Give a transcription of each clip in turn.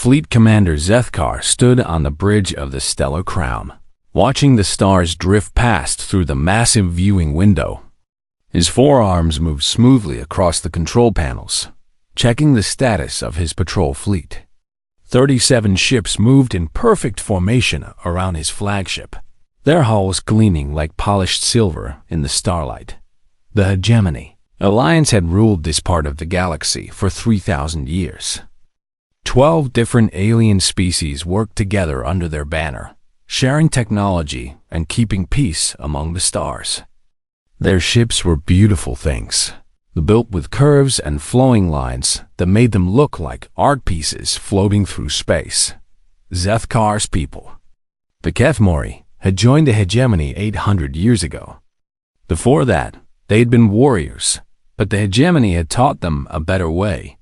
Fleet Commander Zethkar stood on the bridge of the Stellar Crown, watching the stars drift past through the massive viewing window. His forearms moved smoothly across the control panels, checking the status of his patrol fleet. 37 ships moved in perfect formation around his flagship, their hulls gleaming like polished silver in the starlight. The Hegemony Alliance had ruled this part of the galaxy for 3,000 years. 12 different alien species worked together under their banner, sharing technology and keeping peace among the stars. Their ships were beautiful things, built with curves and flowing lines that made them look like art pieces floating through space. Zethkar's people, the Kethmori, had joined the Hegemony 800 years ago. Before that, they had been warriors, but the Hegemony had taught them a better way.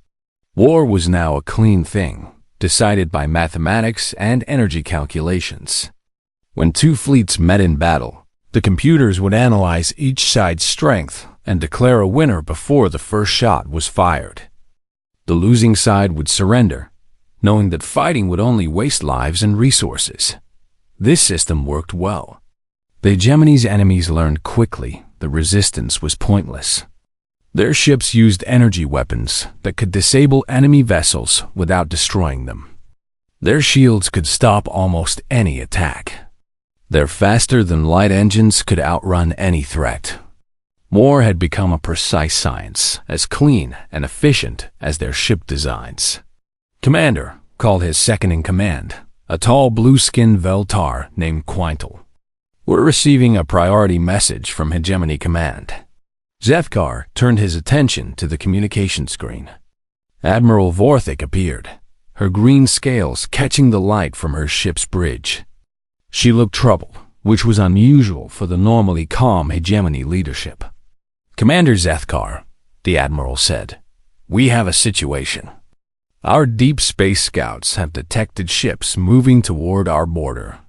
War was now a clean thing, decided by mathematics and energy calculations. When two fleets met in battle, the computers would analyze each side's strength and declare a winner before the first shot was fired. The losing side would surrender, knowing that fighting would only waste lives and resources. This system worked well. The Hegemony's enemies learned quickly the resistance was pointless. Their ships used energy weapons that could disable enemy vessels without destroying them. Their shields could stop almost any attack. Their faster-than-light engines could outrun any threat. War had become a precise science, as clean and efficient as their ship designs. Commander called his second-in-command, a tall blue-skinned Veltar named Quintal. "We're receiving a priority message from Hegemony Command." Zethkar turned his attention to the communication screen. Admiral Vorthik appeared, her green scales catching the light from her ship's bridge. She looked troubled, which was unusual for the normally calm Hegemony leadership. "Commander Zethkar," the Admiral said, "we have a situation. Our deep space scouts have detected ships moving toward our border.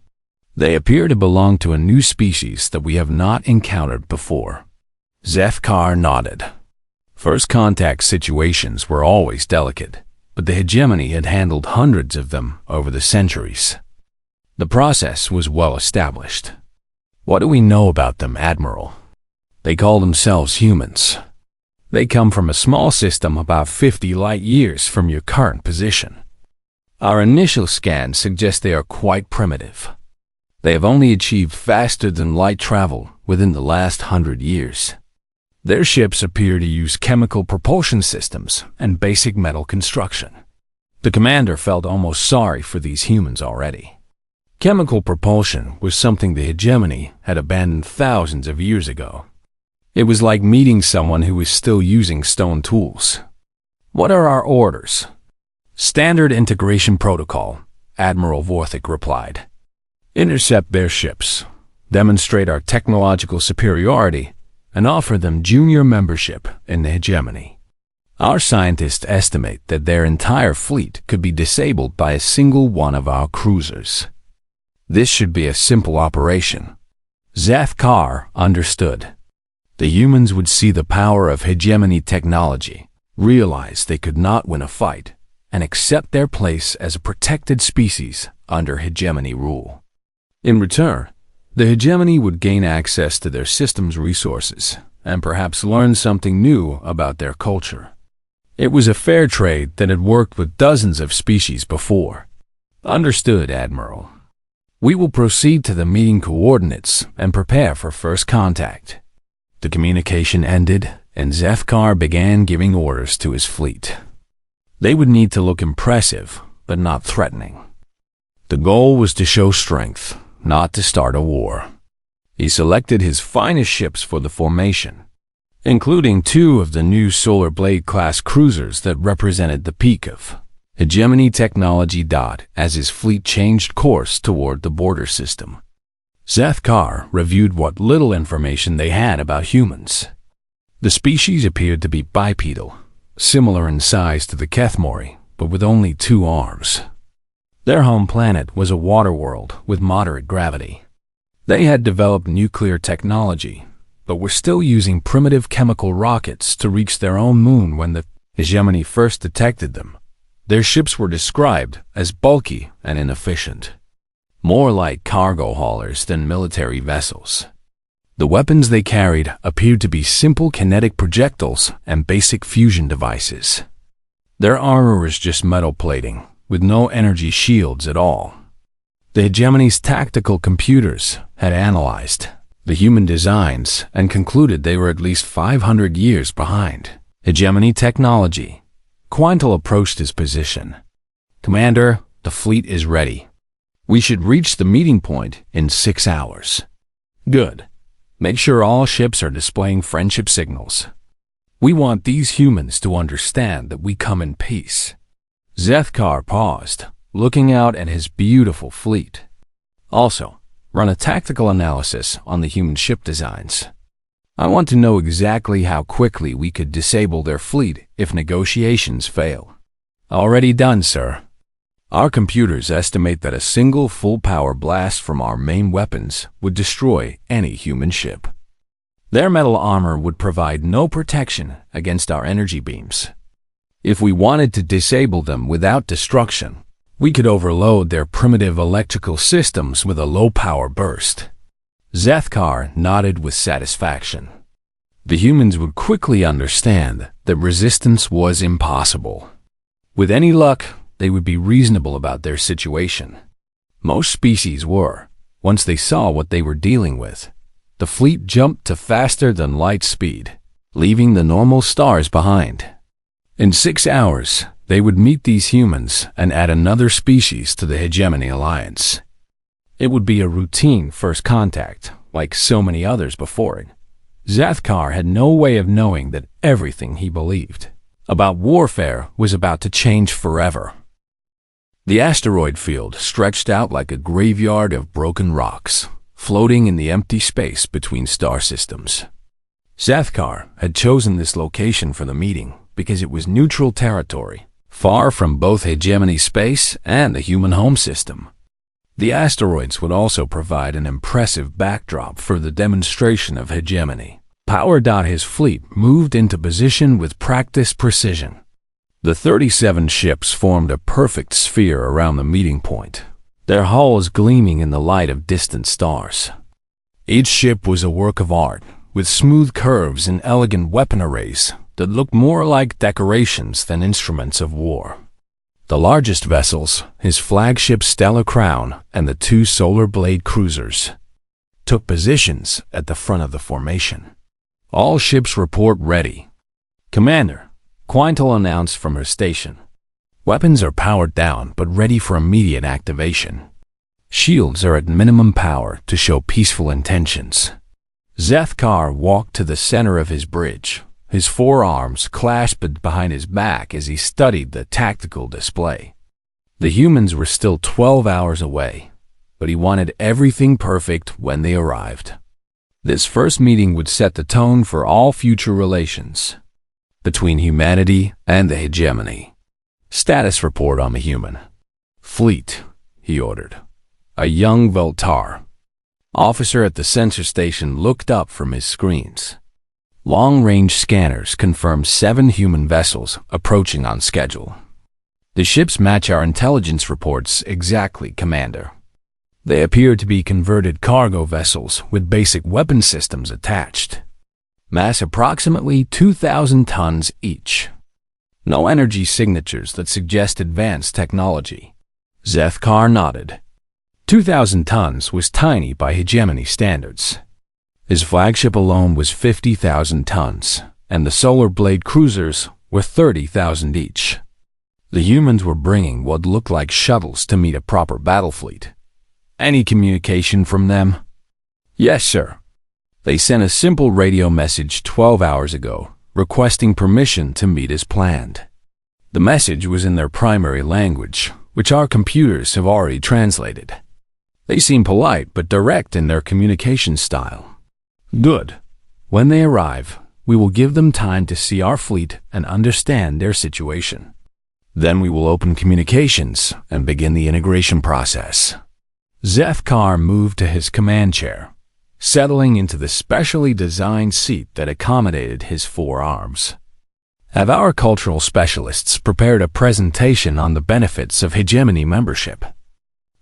They appear to belong to a new species that we have not encountered before." Zethkar nodded. First contact situations were always delicate, but the Hegemony had handled hundreds of them over the centuries. The process was well established. "What do we know about them, Admiral?" "They call themselves humans. They come from a small system about 50 light years from your current position. Our initial scans suggest they are quite primitive. They have only achieved faster-than-light travel within the last 100 years. Their ships appear to use chemical propulsion systems and basic metal construction." The commander felt almost sorry for these humans already. Chemical propulsion was something the Hegemony had abandoned thousands of years ago. It was like meeting someone who was still using stone tools. "What are our orders?" "Standard integration protocol," Admiral Vorthik replied. "Intercept their ships, demonstrate our technological superiority, and offer them junior membership in the Hegemony. Our scientists estimate that their entire fleet could be disabled by a single one of our cruisers. This should be a simple operation." Zethkar understood. The humans would see the power of Hegemony technology, realize they could not win a fight, and accept their place as a protected species under Hegemony rule. In return, the Hegemony would gain access to their system's resources and perhaps learn something new about their culture. It was a fair trade that had worked with dozens of species before. "Understood, Admiral. We will proceed to the meeting coordinates and prepare for first contact." The communication ended, and Zethkar began giving orders to his fleet. They would need to look impressive, but not threatening. The goal was to show strength, not to start a war. He selected his finest ships for the formation, including 2 of the new Solar Blade-class cruisers that represented the peak of Hegemony technology. As his fleet changed course toward the border system, Zethkar reviewed what little information they had about humans. The species appeared to be bipedal, similar in size to the Kethmori, but with only 2 arms. Their home planet was a water world with moderate gravity. They had developed nuclear technology, but were still using primitive chemical rockets to reach their own moon when the Hegemony first detected them. Their ships were described as bulky and inefficient, more like cargo haulers than military vessels. The weapons they carried appeared to be simple kinetic projectiles and basic fusion devices. Their armor was just metal plating, with no energy shields at all. The hegemony's tactical computers had analyzed the human designs and concluded they were at least 500 years behind hegemony technology. Quintal approached his position. "Commander, the fleet is ready. We should reach the meeting point in 6 hours." "Good. Make sure all ships are displaying friendship signals. We want these humans to understand that we come in peace." Zethkar paused, looking out at his beautiful fleet. "Also, run a tactical analysis on the human ship designs. I want to know exactly how quickly we could disable their fleet if negotiations fail." "Already done, sir. Our computers estimate that a single full-power blast from our main weapons would destroy any human ship. Their metal armor would provide no protection against our energy beams. If we wanted to disable them without destruction, we could overload their primitive electrical systems with a low-power burst." Zethkar nodded with satisfaction. The humans would quickly understand that resistance was impossible. With any luck, they would be reasonable about their situation. Most species were, once they saw what they were dealing with. The fleet jumped to faster than light speed, leaving the normal stars behind. In 6 hours, they would meet these humans and add another species to the Hegemony Alliance. It would be a routine first contact, like so many others before it. Zethkar had no way of knowing that everything he believed about warfare was about to change forever. The asteroid field stretched out like a graveyard of broken rocks, floating in the empty space between star systems. Zethkar had chosen this location for the meeting because it was neutral territory, far from both hegemony space and the human home system. The asteroids would also provide an impressive backdrop for the demonstration of hegemony. His fleet moved into position with practiced precision. The 37 ships formed a perfect sphere around the meeting point, their hulls gleaming in the light of distant stars. Each ship was a work of art, with smooth curves and elegant weapon arrays that looked more like decorations than instruments of war. The largest vessels, his flagship Stellar Crown and the 2 Solar Blade cruisers, took positions at the front of the formation. "All ships report ready." "Commander," Quintal announced from her station. "Weapons are powered down but ready for immediate activation. Shields are at minimum power to show peaceful intentions." Zethkar walked to the center of his bridge, his forearms clasped behind his back as he studied the tactical display. The humans were still 12 hours away, but he wanted everything perfect when they arrived. This first meeting would set the tone for all future relations between humanity and the hegemony. "Status report on the human fleet," he ordered. A young Voltar officer at the sensor station looked up from his screens. Long-range scanners confirmed 7 human vessels approaching on schedule. "The ships match our intelligence reports exactly, Commander. They appear to be converted cargo vessels with basic weapon systems attached. Mass approximately 2,000 tons each. No energy signatures that suggest advanced technology." Zethkar nodded. 2,000 tons was tiny by hegemony standards. His flagship alone was 50,000 tons, and the Solar Blade cruisers were 30,000 each. The humans were bringing what looked like shuttles to meet a proper battle fleet. "Any communication from them?" "Yes, sir. They sent a simple radio message 12 hours ago, requesting permission to meet as planned. The message was in their primary language, which our computers have already translated. They seem polite but direct in their communication style." "Good. When they arrive, we will give them time to see our fleet and understand their situation. Then we will open communications and begin the integration process." Zethkar moved to his command chair, settling into the specially designed seat that accommodated his 4 arms. Have our cultural specialists prepared a presentation on the benefits of hegemony membership?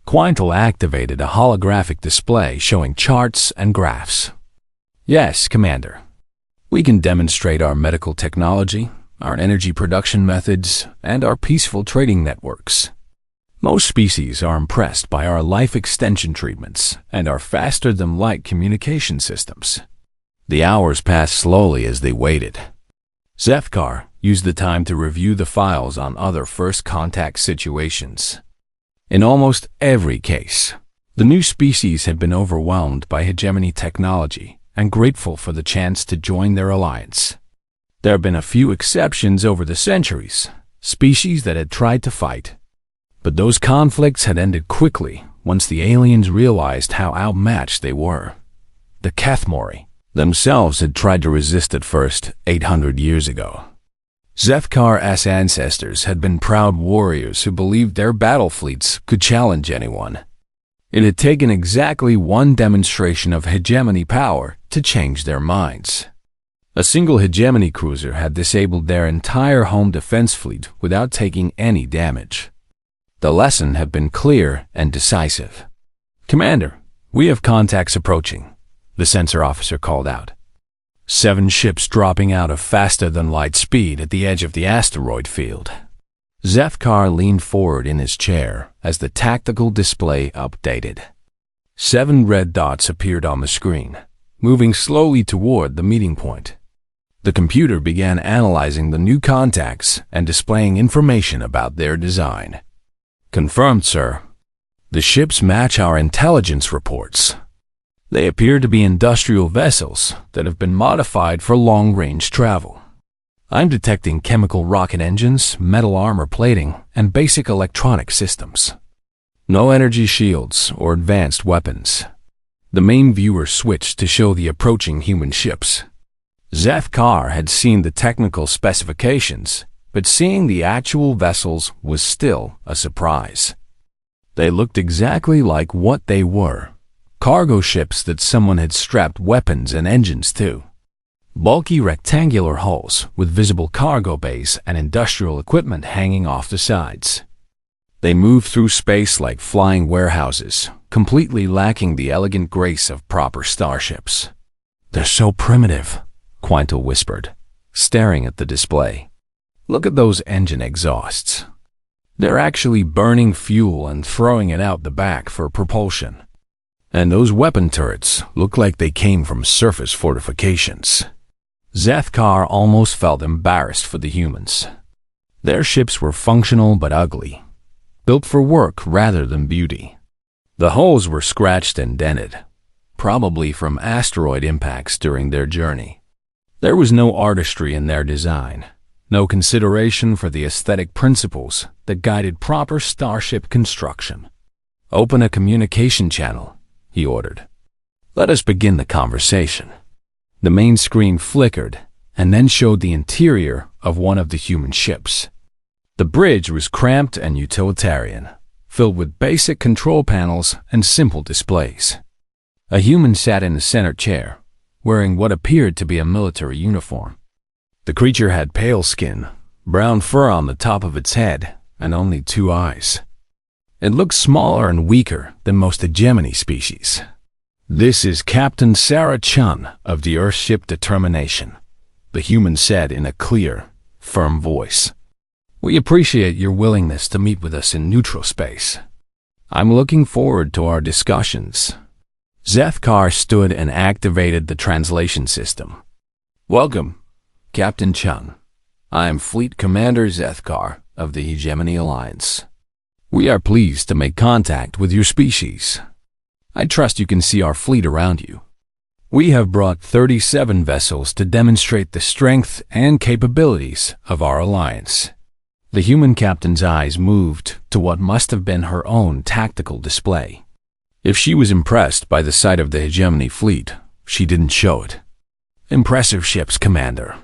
Quintal activated a holographic display showing charts and graphs. Yes, Commander. We can demonstrate our medical technology, our energy production methods, and our peaceful trading networks. Most species are impressed by our life extension treatments and our faster-than-light communication systems. The hours passed slowly as they waited. Zefkar used the time to review the files on other first contact situations. In almost every case, the new species had been overwhelmed by hegemony technology and grateful for the chance to join their alliance. There have been a few exceptions over the centuries, species that had tried to fight. But those conflicts had ended quickly once the aliens realized how outmatched they were. The Kethmori themselves had tried to resist at first 800 years ago. Zefkar's ancestors had been proud warriors who believed their battle fleets could challenge anyone. It had taken exactly one demonstration of hegemony power to change their minds. A single hegemony cruiser had disabled their entire home defense fleet without taking any damage. The lesson had been clear and decisive. "Commander, we have contacts approaching," the sensor officer called out. 7 ships dropping out of faster-than-light speed at the edge of the asteroid field. Zefkar leaned forward in his chair as the tactical display updated. 7 red dots appeared on the screen, moving slowly toward the meeting point. The computer began analyzing the new contacts and displaying information about their design. "Confirmed, sir. The ships match our intelligence reports. They appear to be industrial vessels that have been modified for long-range travel. I'm detecting chemical rocket engines, metal armor plating, and basic electronic systems. No energy shields or advanced weapons." The main viewer switched to show the approaching human ships. Zefkar had seen the technical specifications, but seeing the actual vessels was still a surprise. They looked exactly like what they were: cargo ships that someone had strapped weapons and engines to. Bulky rectangular hulls with visible cargo bays and industrial equipment hanging off the sides. They moved through space like flying warehouses, completely lacking the elegant grace of proper starships. "They're so primitive," Quintal whispered, staring at the display. "Look at those engine exhausts. They're actually burning fuel and throwing it out the back for propulsion. And those weapon turrets look like they came from surface fortifications." Zefkar almost felt embarrassed for the humans. Their ships were functional but ugly, built for work rather than beauty. The hulls were scratched and dented, probably from asteroid impacts during their journey. There was no artistry in their design, no consideration for the aesthetic principles that guided proper starship construction. "Open a communication channel," he ordered. "Let us begin the conversation." The main screen flickered and then showed the interior of one of the human ships. The bridge was cramped and utilitarian, filled with basic control panels and simple displays. A human sat in the center chair, wearing what appeared to be a military uniform. The creature had pale skin, brown fur on the top of its head, and only 2 eyes. It looked smaller and weaker than most hegemony species. "This is Captain Sarah Chun of the Earthship Determination," the human said in a clear, firm voice. "We appreciate your willingness to meet with us in neutral space. I'm looking forward to our discussions." Zefkar stood and activated the translation system. "Welcome, Captain Chun. I am Fleet Commander Zefkar of the Hegemony Alliance. We are pleased to make contact with your species. I trust you can see our fleet around you. We have brought 37 vessels to demonstrate the strength and capabilities of our alliance." The human captain's eyes moved to what must have been her own tactical display. If she was impressed by the sight of the hegemony fleet, she didn't show it. "Impressive ships, Commander.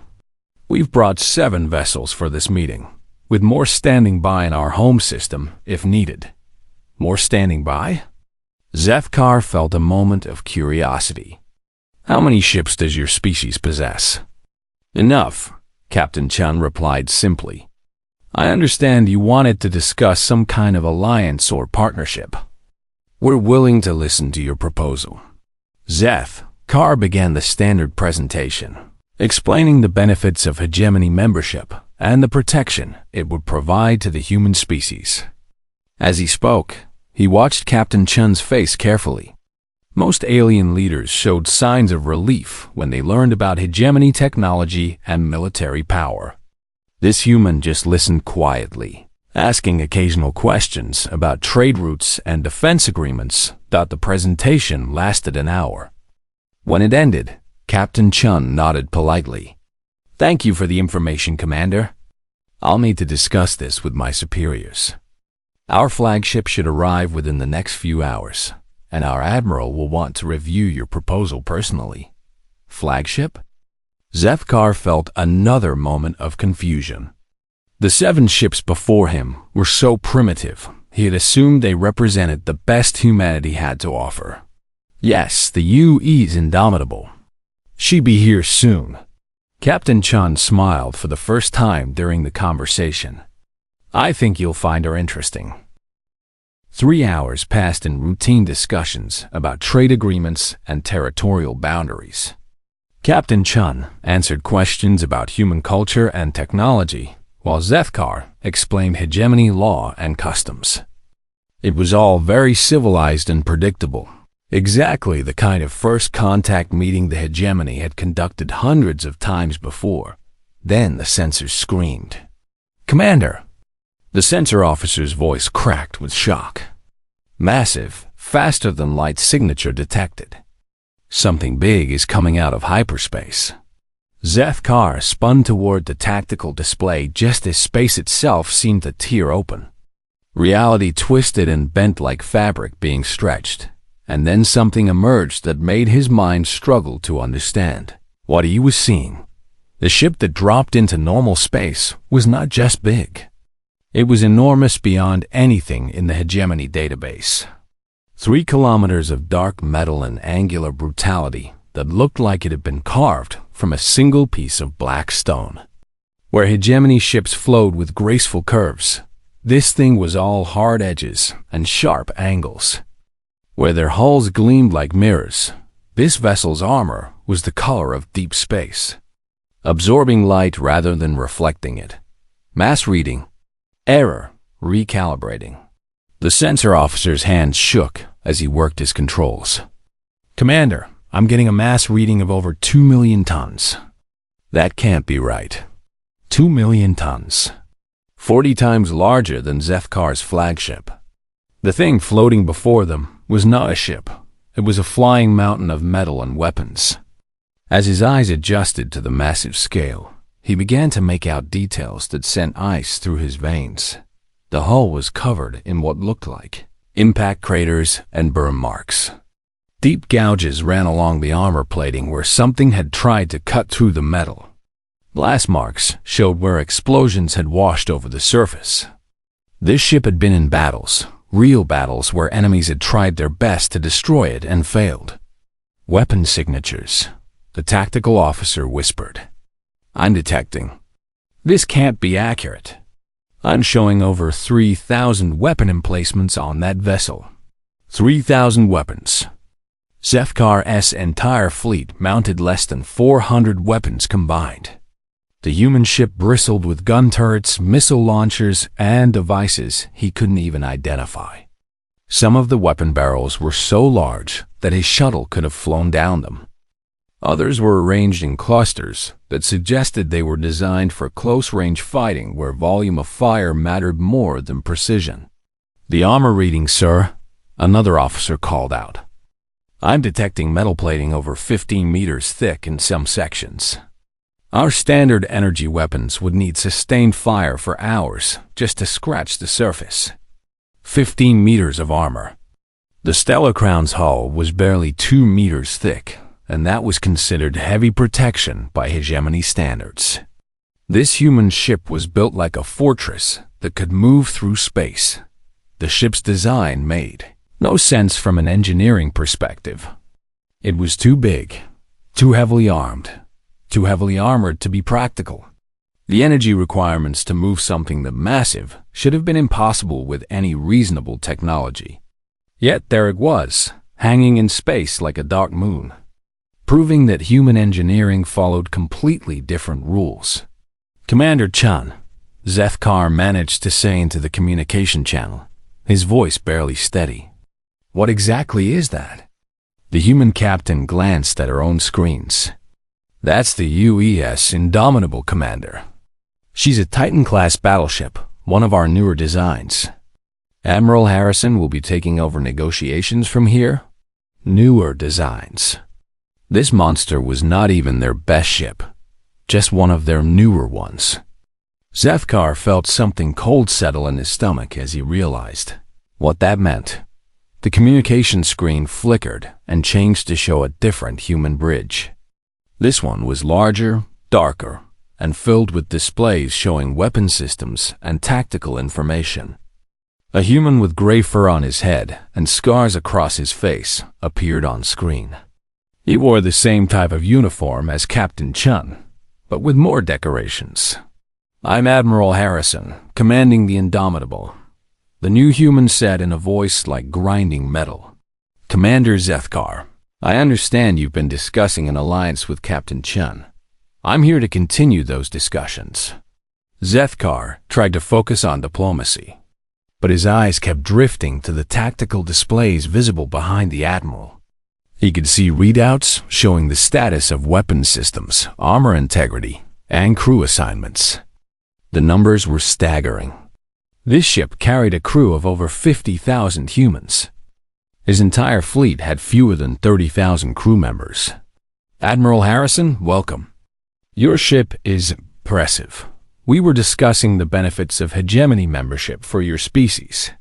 We've brought 7 vessels for this meeting, with more standing by in our home system if needed." "More standing by?" Zefkar felt a moment of curiosity. "How many ships does your species possess?" "Enough," Captain Chun replied simply. I understand you wanted to discuss some kind of alliance or partnership. We're willing to listen to your proposal. Zeth-Kar began the standard presentation, explaining the benefits of hegemony membership and the protection it would provide to the human species. As he spoke, he watched Captain Chun's face carefully. Most alien leaders showed signs of relief when they learned about hegemony technology and military power. This human just listened quietly, asking occasional questions about trade routes and defense agreements. The presentation lasted an hour. When it ended, Captain Chun nodded politely. Thank you for the information, Commander. I'll need to discuss this with my superiors. Our flagship should arrive within the next few hours, and our admiral will want to review your proposal personally. Flagship? Zeth-Kar felt another moment of confusion. The 7 ships before him were so primitive, he had assumed they represented the best humanity had to offer. Yes, the UE's indomitable. She'd be here soon. Captain Chun smiled for the first time during the conversation. I think you'll find her interesting. 3 hours passed in routine discussions about trade agreements and territorial boundaries. Captain Chun answered questions about human culture and technology, while Zeth-Kar explained hegemony law and customs. It was all very civilized and predictable, exactly the kind of first contact meeting the hegemony had conducted hundreds of times before. Then the sensors screamed. Commander! The sensor officer's voice cracked with shock. Massive, faster-than-light signature detected. Something big is coming out of hyperspace. Zeth-Kar spun toward the tactical display just as space itself seemed to tear open. Reality twisted and bent like fabric being stretched, and then something emerged that made his mind struggle to understand what he was seeing. The ship that dropped into normal space was not just big. It was enormous beyond anything in the hegemony database. 3 kilometers of dark metal and angular brutality that looked like it had been carved from a single piece of black stone. Where hegemony ships flowed with graceful curves, this thing was all hard edges and sharp angles. Where their hulls gleamed like mirrors, this vessel's armor was the color of deep space, absorbing light rather than reflecting it. Mass reading. Error. Recalibrating. The sensor officer's hands shook as he worked his controls. Commander, I'm getting a mass reading of over 2 million tons. That can't be right. 2 million tons. 40 times larger than Zeth-Kar's flagship. The thing floating before them was not a ship. It was a flying mountain of metal and weapons. As his eyes adjusted to the massive scale, he began to make out details that sent ice through his veins. The hull was covered in what looked like impact craters and burn marks. Deep gouges ran along the armor plating where something had tried to cut through the metal. Blast marks showed where explosions had washed over the surface. This ship had been in battles, real battles where enemies had tried their best to destroy it and failed. Weapon signatures, the tactical officer whispered. I'm detecting. This can't be accurate. I'm showing over 3,000 weapon emplacements on that vessel. 3,000 weapons. Zeth-Kar's entire fleet mounted less than 400 weapons combined. The human ship bristled with gun turrets, missile launchers, and devices he couldn't even identify. Some of the weapon barrels were so large that his shuttle could have flown down them. Others were arranged in clusters that suggested they were designed for close-range fighting where volume of fire mattered more than precision. The armor reading, sir, another officer called out. I'm detecting metal plating over 15 meters thick in some sections. Our standard energy weapons would need sustained fire for hours just to scratch the surface. 15 meters of armor. The Stellar Crown's hull was barely 2 meters thick, and that was considered heavy protection by hegemony standards. This human ship was built like a fortress that could move through space. The ship's design made no sense from an engineering perspective. It was too big, too heavily armed, too heavily armored to be practical. The energy requirements to move something that massive should have been impossible with any reasonable technology. Yet there it was, hanging in space like a dark moon, proving that human engineering followed completely different rules. "Commander Chun," Zethkar managed to say into the communication channel, his voice barely steady. "What exactly is that?" The human captain glanced at her own screens. "That's the UES Indomitable, Commander. She's a Titan-class battleship, one of our newer designs. Admiral Harrison will be taking over negotiations from here." Newer designs. This monster was not even their best ship, just one of their newer ones. Zethkar felt something cold settle in his stomach as he realized what that meant. The communication screen flickered and changed to show a different human bridge. This one was larger, darker, and filled with displays showing weapon systems and tactical information. A human with gray fur on his head and scars across his face appeared on screen. He wore the same type of uniform as Captain Chun, but with more decorations. "I'm Admiral Harrison, commanding the Indomitable," the new human said in a voice like grinding metal. "Commander Zethkar, I understand you've been discussing an alliance with Captain Chun. I'm here to continue those discussions." Zethkar tried to focus on diplomacy, but his eyes kept drifting to the tactical displays visible behind the Admiral. He could see readouts showing the status of weapon systems, armor integrity, and crew assignments. The numbers were staggering. This ship carried a crew of over 50,000 humans. His entire fleet had fewer than 30,000 crew members. "Admiral Harrison, welcome. Your ship is impressive. We were discussing the benefits of hegemony membership for your species."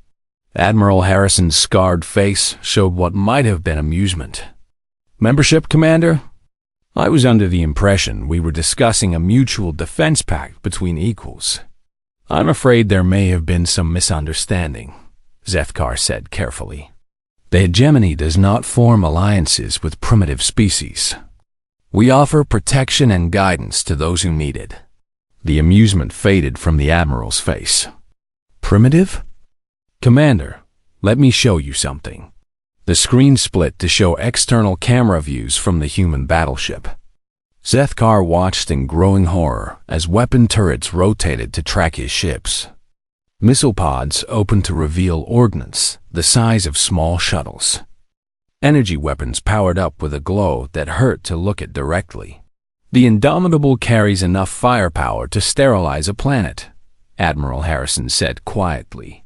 Admiral Harrison's scarred face showed what might have been amusement. "Membership, Commander? I was under the impression we were discussing a mutual defense pact between equals." "I'm afraid there may have been some misunderstanding," Zethkar said carefully. "The hegemony does not form alliances with primitive species. We offer protection and guidance to those who need it." The amusement faded from the Admiral's face. "Primitive? Commander, let me show you something." The screen split to show external camera views from the human battleship. Zethkar watched in growing horror as weapon turrets rotated to track his ships. Missile pods opened to reveal ordnance the size of small shuttles. Energy weapons powered up with a glow that hurt to look at directly. "The Indomitable carries enough firepower to sterilize a planet," Admiral Harrison said quietly.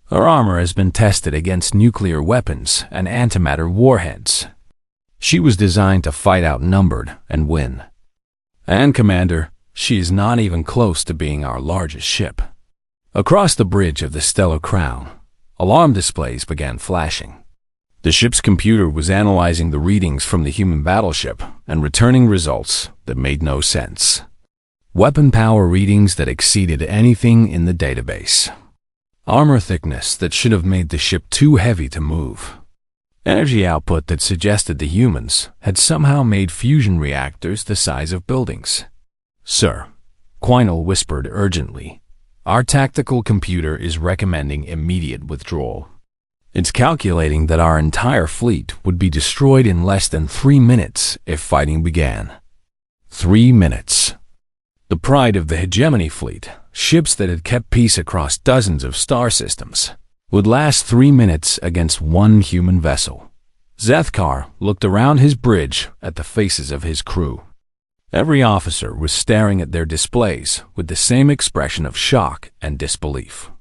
"Her armor has been tested against nuclear weapons and antimatter warheads. She was designed to fight outnumbered and win. And, Commander, she is not even close to being our largest ship." Across the bridge of the Stellar Crown, alarm displays began flashing. The ship's computer was analyzing the readings from the human battleship and returning results that made no sense. Weapon power readings that exceeded anything in the database. Armor thickness that should have made the ship too heavy to move. Energy output that suggested the humans had somehow made fusion reactors the size of buildings. "Sir," Quinel whispered urgently, "our tactical computer is recommending immediate withdrawal. It's calculating that our entire fleet would be destroyed in less than 3 minutes if fighting began." 3 minutes. The pride of the hegemony fleet, ships that had kept peace across dozens of star systems, would last 3 minutes against one human vessel. Zethkar looked around his bridge at the faces of his crew. Every officer was staring at their displays with the same expression of shock and disbelief.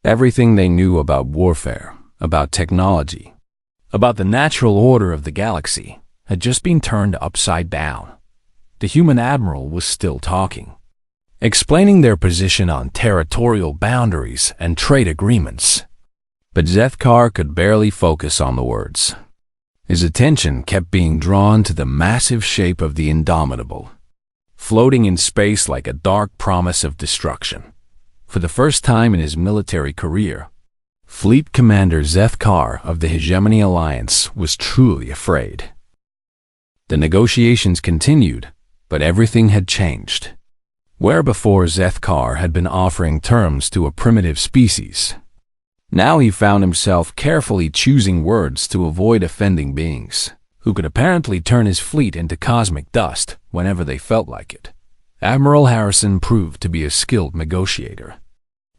Everything they knew about warfare, about technology, about the natural order of the galaxy, had just been turned upside down. The human admiral was still talking, explaining their position on territorial boundaries and trade agreements. But Zethkar could barely focus on the words. His attention kept being drawn to the massive shape of the Indomitable, floating in space like a dark promise of destruction. For the first time in his military career, Fleet Commander Zethkar of the Hegemony Alliance was truly afraid. The negotiations continued, but everything had changed. Where before Zethkar had been offering terms to a primitive species, now he found himself carefully choosing words to avoid offending beings who could apparently turn his fleet into cosmic dust whenever they felt like it. Admiral Harrison proved to be a skilled negotiator,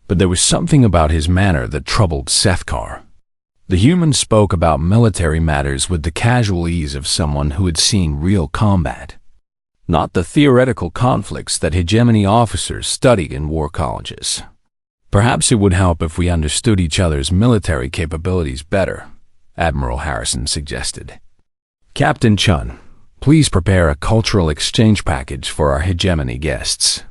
but there was something about his manner that troubled Zethkar. The human spoke about military matters with the casual ease of someone who had seen real combat, not the theoretical conflicts that hegemony officers studied in war colleges. Perhaps it would help if we understood each other's military capabilities better, Admiral Harrison suggested. Captain Chun, please prepare a cultural exchange package for our hegemony guests.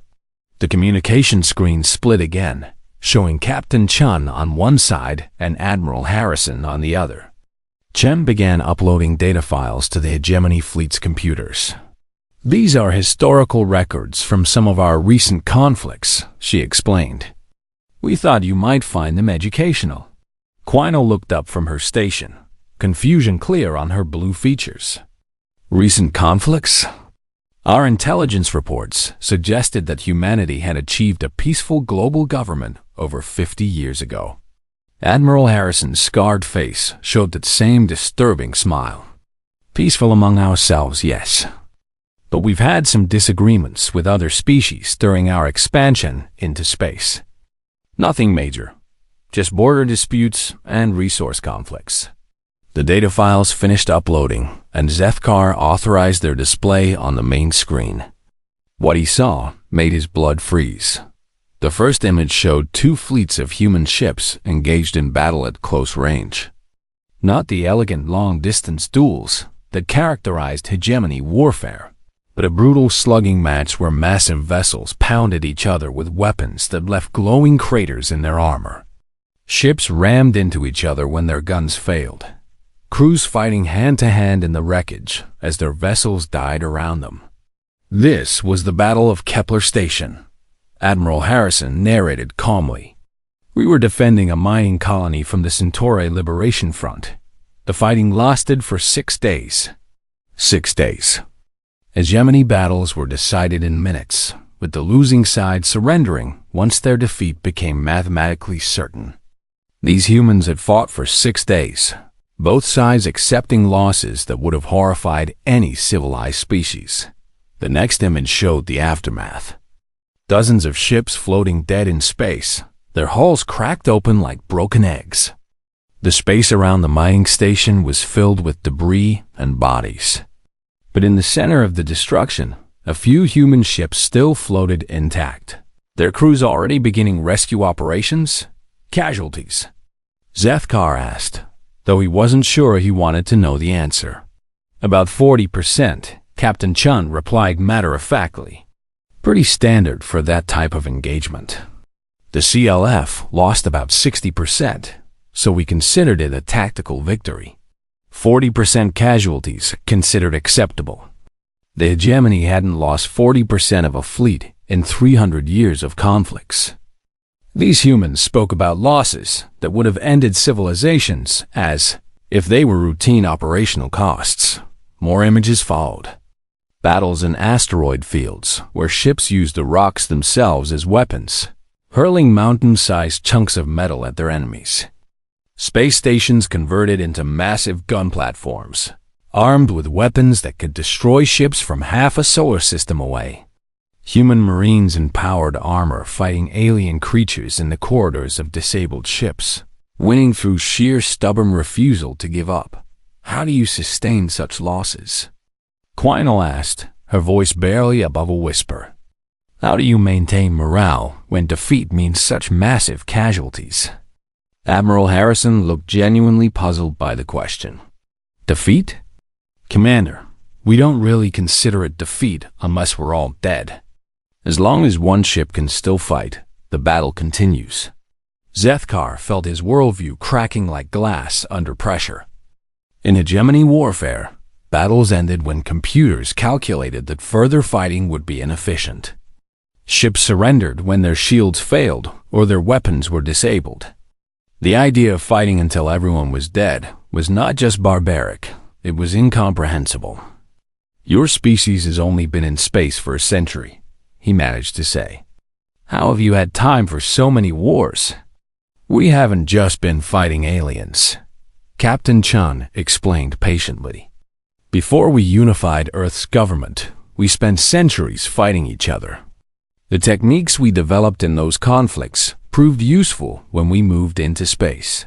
The communication screen split again, showing Captain Chun on one side and Admiral Harrison on the other. Chen began uploading data files to the hegemony fleet's computers. These are historical records from some of our recent conflicts, she explained. We thought you might find them educational. Quino looked up from her station, confusion clear on her blue features. Recent conflicts? Our intelligence reports suggested that humanity had achieved a peaceful global government over 50 years ago. Admiral Harrison's scarred face showed that same disturbing smile. Peaceful among ourselves, yes. But we've had some disagreements with other species during our expansion into space. Nothing major, just border disputes and resource conflicts. The data files finished uploading, and Zethkar authorized their display on the main screen. What he saw made his blood freeze. The first image showed two fleets of human ships engaged in battle at close range. Not the elegant long-distance duels that characterized hegemony warfare, but a brutal slugging match where massive vessels pounded each other with weapons that left glowing craters in their armor. Ships rammed into each other when their guns failed, crews fighting hand-to-hand in the wreckage as their vessels died around them. This was the Battle of Kepler Station, Admiral Harrison narrated calmly. We were defending a mining colony from the Centauri Liberation Front. The fighting lasted for 6 days. 6 days. Hegemony battles were decided in minutes, with the losing side surrendering once their defeat became mathematically certain. These humans had fought for 6 days, both sides accepting losses that would have horrified any civilized species. The next image showed the aftermath. Dozens of ships floating dead in space, their hulls cracked open like broken eggs. The space around the mining station was filled with debris and bodies. But in the center of the destruction, a few human ships still floated intact, their crews already beginning rescue operations. Casualties? Zethkar asked, though he wasn't sure he wanted to know the answer. About 40%, Captain Chun replied matter-of-factly. Pretty standard for that type of engagement. The CLF lost about 60%, so we considered it a tactical victory. 40% casualties considered acceptable. The hegemony hadn't lost 40% of a fleet in 300 years of conflicts. These humans spoke about losses that would have ended civilizations as if they were routine operational costs. More images followed. Battles in asteroid fields where ships used the rocks themselves as weapons, hurling mountain-sized chunks of metal at their enemies. Space stations converted into massive gun platforms, armed with weapons that could destroy ships from half a solar system away. Human marines in powered armor fighting alien creatures in the corridors of disabled ships, winning through sheer stubborn refusal to give up. How do you sustain such losses? Quinal asked, her voice barely above a whisper. How do you maintain morale when defeat means such massive casualties? Admiral Harrison looked genuinely puzzled by the question. Defeat? Commander, we don't really consider it defeat unless we're all dead. As long as one ship can still fight, the battle continues. Zethkar felt his worldview cracking like glass under pressure. In hegemony warfare, battles ended when computers calculated that further fighting would be inefficient. Ships surrendered when their shields failed or their weapons were disabled. The idea of fighting until everyone was dead was not just barbaric, it was incomprehensible. Your species has only been in space for a century. he managed to say. "How have you had time for so many wars?" "We haven't just been fighting aliens," Captain Chun explained patiently. "Before we unified Earth's government, we spent centuries fighting each other. The techniques we developed in those conflicts proved useful when we moved into space."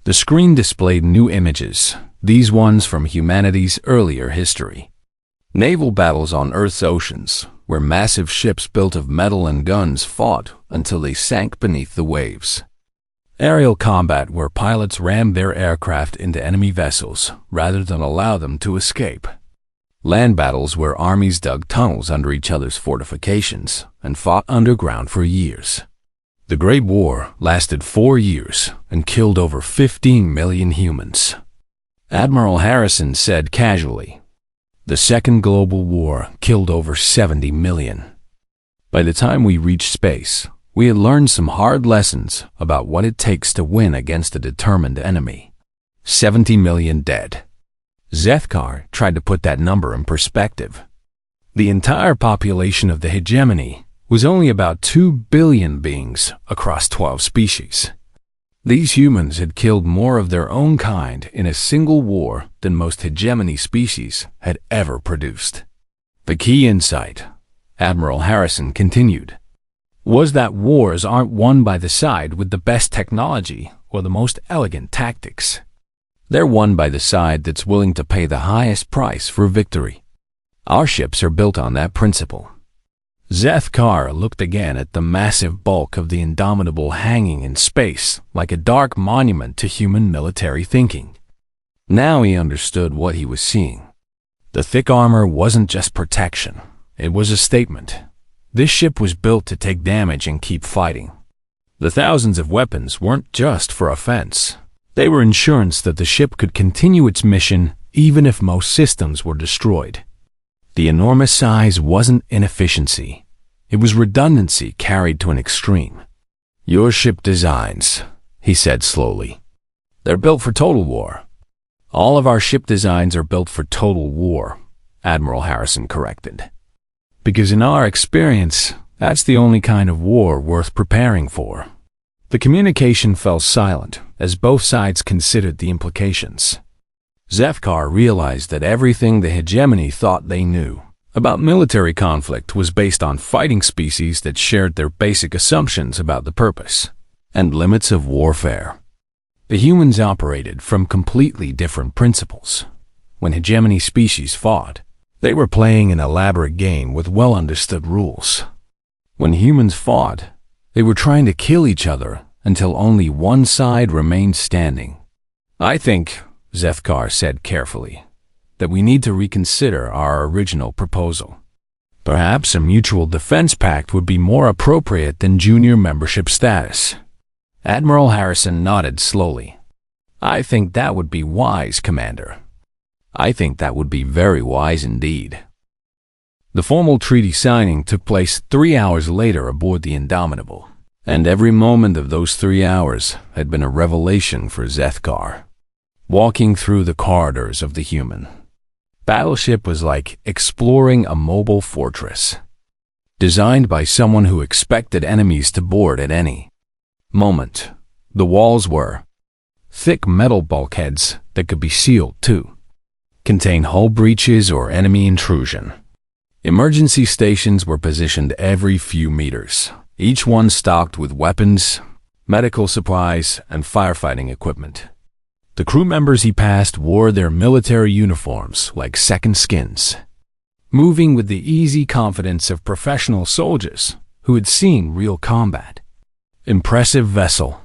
The screen displayed new images, these ones from humanity's earlier history. Naval battles on Earth's oceans, where massive ships built of metal and guns fought until they sank beneath the waves. Aerial combat, where pilots rammed their aircraft into enemy vessels rather than allow them to escape. Land battles, where armies dug tunnels under each other's fortifications and fought underground for years. The Great War lasted 4 years and killed over 15 million humans. Admiral Harrison said casually, "The Second Global War killed over 70 million. By the time we reached space, we had learned some hard lessons about what it takes to win against a determined enemy. 70 million dead." Zethkar tried to put that number in perspective. The entire population of the hegemony was only about 2 billion beings across 12 species. These humans had killed more of their own kind in a single war than most hegemony species had ever produced. The key insight, Admiral Harrison continued, was that wars aren't won by the side with the best technology or the most elegant tactics. They're won by the side that's willing to pay the highest price for victory. Our ships are built on that principle. Zethkar looked again at the massive bulk of the Indomitable hanging in space like a dark monument to human military thinking. Now he understood what he was seeing. The thick armor wasn't just protection, it was a statement. This ship was built to take damage and keep fighting. The thousands of weapons weren't just for offense. They were insurance that the ship could continue its mission even if most systems were destroyed. The enormous size wasn't inefficiency. It was redundancy carried to an extreme. "Your ship designs," he said slowly, "they're built for total war." "All of our ship designs are built for total war," Admiral Harrison corrected. "Because in our experience, that's the only kind of war worth preparing for." The communication fell silent as both sides considered the implications. Zethkar realized that everything the hegemony thought they knew about military conflict was based on fighting species that shared their basic assumptions about the purpose and limits of warfare. The humans operated from completely different principles. When hegemony species fought, they were playing an elaborate game with well-understood rules. When humans fought, they were trying to kill each other until only one side remained standing. "I think," Zethkar said carefully, "that we need to reconsider our original proposal. Perhaps a mutual defense pact would be more appropriate than junior membership status." Admiral Harrison nodded slowly. "I think that would be wise, Commander. I think that would be very wise indeed." The formal treaty signing took place 3 hours later aboard the Indomitable, and every moment of those 3 hours had been a revelation for Zethkar. Walking through the corridors of the human battleship was like exploring a mobile fortress, designed by someone who expected enemies to board at any moment. The walls were thick metal bulkheads that could be sealed to contain hull breaches or enemy intrusion. Emergency stations were positioned every few meters, each one stocked with weapons, medical supplies, and firefighting equipment. The crew members he passed wore their military uniforms like second skins, moving with the easy confidence of professional soldiers who had seen real combat. "Impressive vessel,"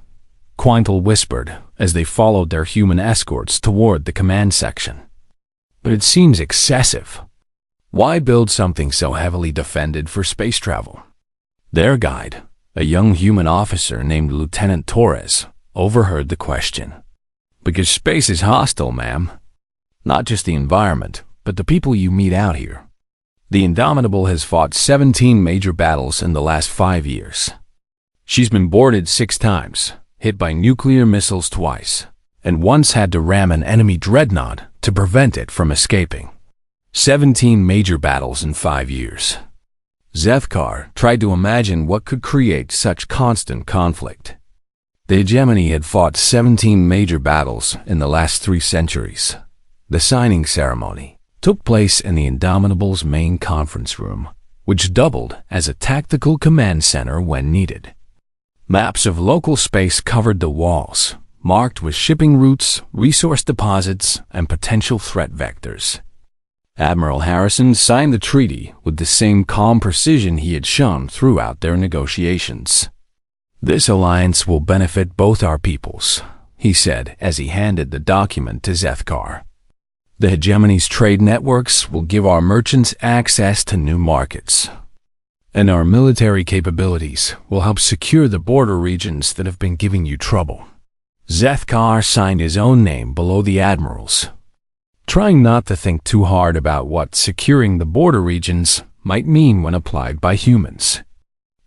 Quintal whispered as they followed their human escorts toward the command section. "But it seems excessive. Why build something so heavily defended for space travel?" Their guide, a young human officer named Lieutenant Torres, overheard the question. "Because space is hostile, ma'am. Not just the environment, but the people you meet out here. The Indomitable has fought 17 major battles in the last 5 years. She's been boarded 6 times, hit by nuclear missiles twice, and once had to ram an enemy dreadnought to prevent it from escaping. 17 major battles in 5 years. Zethkar tried to imagine what could create such constant conflict. The hegemony had fought 17 major battles in the last 3 centuries. The signing ceremony took place in the Indomitable's main conference room, which doubled as a tactical command center when needed. Maps of local space covered the walls, marked with shipping routes, resource deposits, and potential threat vectors. Admiral Harrison signed the treaty with the same calm precision he had shown throughout their negotiations. "This alliance will benefit both our peoples," he said as he handed the document to Zethkar. "The hegemony's trade networks will give our merchants access to new markets, and our military capabilities will help secure the border regions that have been giving you trouble." Zethkar signed his own name below the admiral's, trying not to think too hard about what securing the border regions might mean when applied by humans.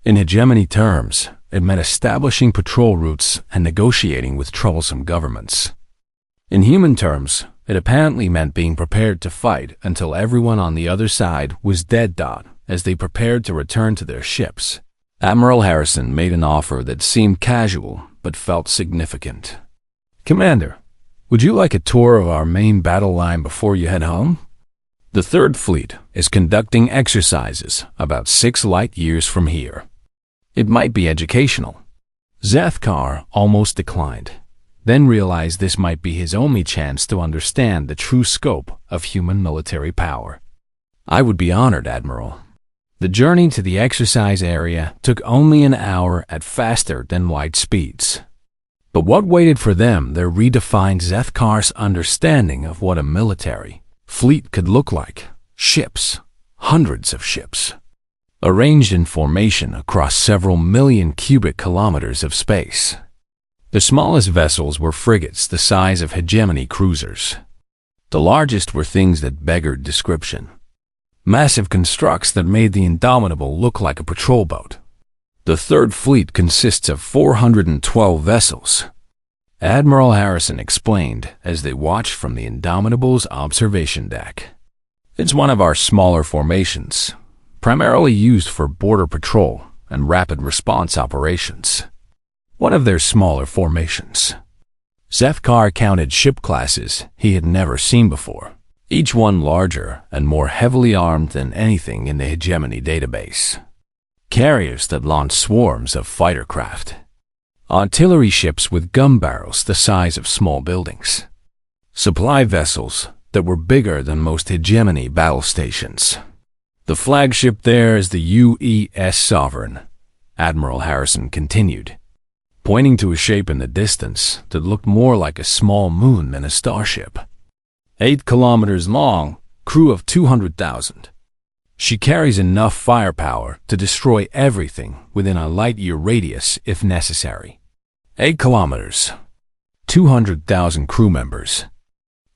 In hegemony terms, it meant establishing patrol routes and negotiating with troublesome governments. In human terms, it apparently meant being prepared to fight until everyone on the other side was dead as they prepared to return to their ships. Admiral Harrison made an offer that seemed casual but felt significant. "Commander, would you like a tour of our main battle line before you head home? The Third Fleet is conducting exercises about 6 light years from here. It might be educational." Zethkar almost declined, then realized this might be his only chance to understand the true scope of human military power. "I would be honored, Admiral." The journey to the exercise area took only an hour at faster than light speeds. But what waited for them there redefined Zethkar's understanding of what a military fleet could look like. Ships, hundreds of ships, arranged in formation across several million cubic kilometers of space. The smallest vessels were frigates the size of hegemony cruisers. The largest were things that beggared description. Massive constructs that made the Indomitable look like a patrol boat. The Third Fleet consists of 412 vessels, Admiral Harrison explained as they watched from the Indomitable's observation deck. "It's one of our smaller formations, primarily used for border patrol and rapid response operations." One of their smaller formations. Zethkar counted ship classes he had never seen before, each one larger and more heavily armed than anything in the hegemony database. Carriers that launched swarms of fighter craft. Artillery ships with gun barrels the size of small buildings. Supply vessels that were bigger than most hegemony battle stations. "The flagship there is the U.S. Sovereign," Admiral Harrison continued, pointing to a shape in the distance that looked more like a small moon than a starship. 8 kilometers long, crew of 200,000. She carries enough firepower to destroy everything within a light-year radius if necessary. 8 kilometers, 200,000 crew members.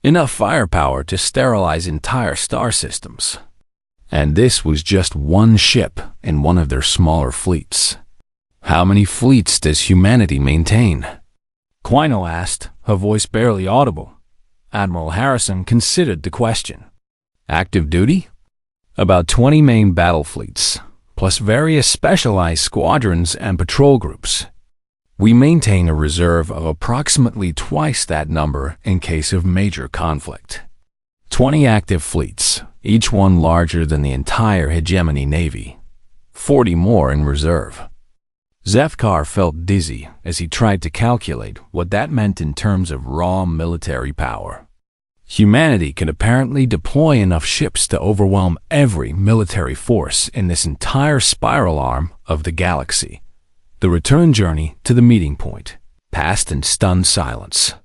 Enough firepower to sterilize entire star systems. And this was just one ship in one of their smaller fleets. "How many fleets does humanity maintain?" Quino asked, her voice barely audible. Admiral Harrison considered the question. "Active duty?" "About 20 main battle fleets, plus various specialized squadrons and patrol groups. We maintain a reserve of approximately twice that number in case of major conflict. 20 active fleets, each one larger than the entire hegemony navy. 40 more in reserve." Zethkar felt dizzy as he tried to calculate what that meant in terms of raw military power. Humanity could apparently deploy enough ships to overwhelm every military force in this entire spiral arm of the galaxy. The return journey to the meeting point passed in stunned silence.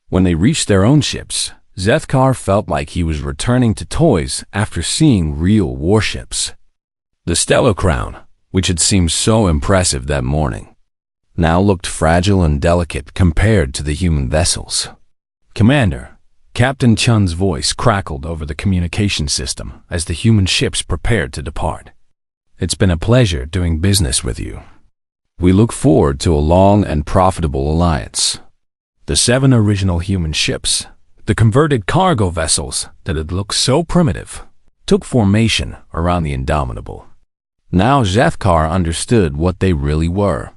When they reached their own ships, Zethkar felt like he was returning to toys after seeing real warships. The Stellar Crown, which had seemed so impressive that morning, now looked fragile and delicate compared to the human vessels. "Commander," Captain Chun's voice crackled over the communication system as the human ships prepared to depart. "It's been a pleasure doing business with you. We look forward to a long and profitable alliance." The 7 original human ships, the converted cargo vessels that had looked so primitive, took formation around the Indomitable. Now Zethkar understood what they really were.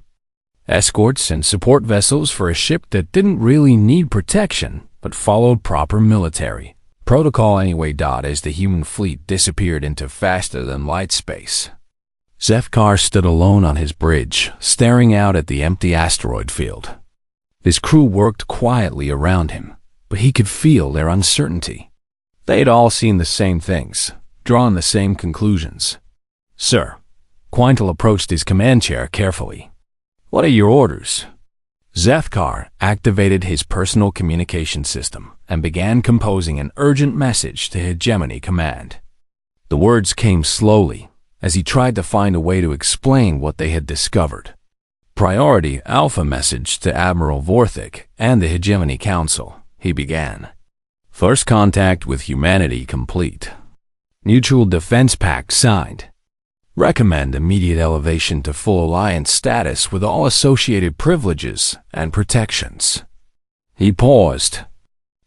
Escorts and support vessels for a ship that didn't really need protection, but followed proper military protocol anyway. As the human fleet disappeared into faster-than-light space, Zethkar stood alone on his bridge, staring out at the empty asteroid field. His crew worked quietly around him, but he could feel their uncertainty. They'd all seen the same things, drawn the same conclusions. "Sir," Quintal approached his command chair carefully. "What are your orders?" Zethkar activated his personal communication system and began composing an urgent message to Hegemony Command. The words came slowly as he tried to find a way to explain what they had discovered. "Priority Alpha message to Admiral Vorthik and the Hegemony Council," he began. "First contact with humanity complete. Mutual Defense Pact signed. Recommend immediate elevation to full alliance status with all associated privileges and protections." He paused,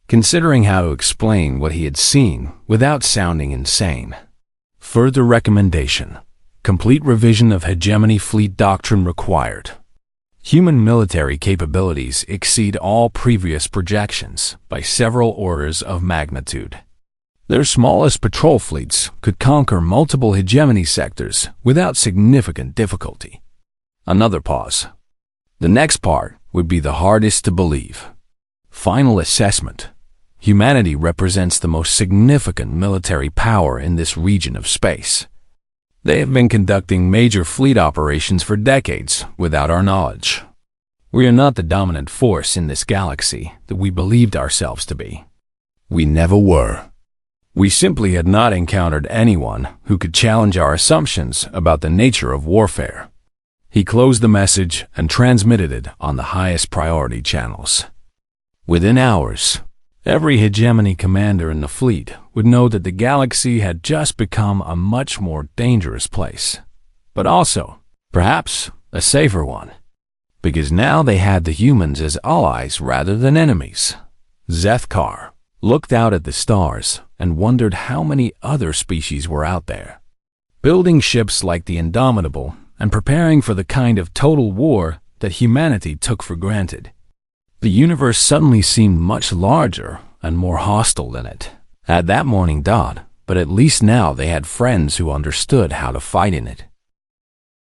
considering how to explain what he had seen without sounding insane. Further recommendation: complete revision of hegemony fleet doctrine required. Human military capabilities exceed all previous projections by several orders of magnitude. Their smallest patrol fleets could conquer multiple hegemony sectors without significant difficulty. Another pause. The next part would be the hardest to believe. Final assessment: humanity represents the most significant military power in this region of space. They have been conducting major fleet operations for decades without our knowledge. We are not the dominant force in this galaxy that we believed ourselves to be. We never were. We simply had not encountered anyone who could challenge our assumptions about the nature of warfare. He closed the message and transmitted it on the highest priority channels. Within hours, every hegemony commander in the fleet would know that the galaxy had just become a much more dangerous place, but also, perhaps, a safer one, because now they had the humans as allies rather than enemies. Zethkar looked out at the stars and wondered how many other species were out there, building ships like the Indomitable and preparing for the kind of total war that humanity took for granted. The universe suddenly seemed much larger and more hostile than it had that morning, but at least now they had friends who understood how to fight in it.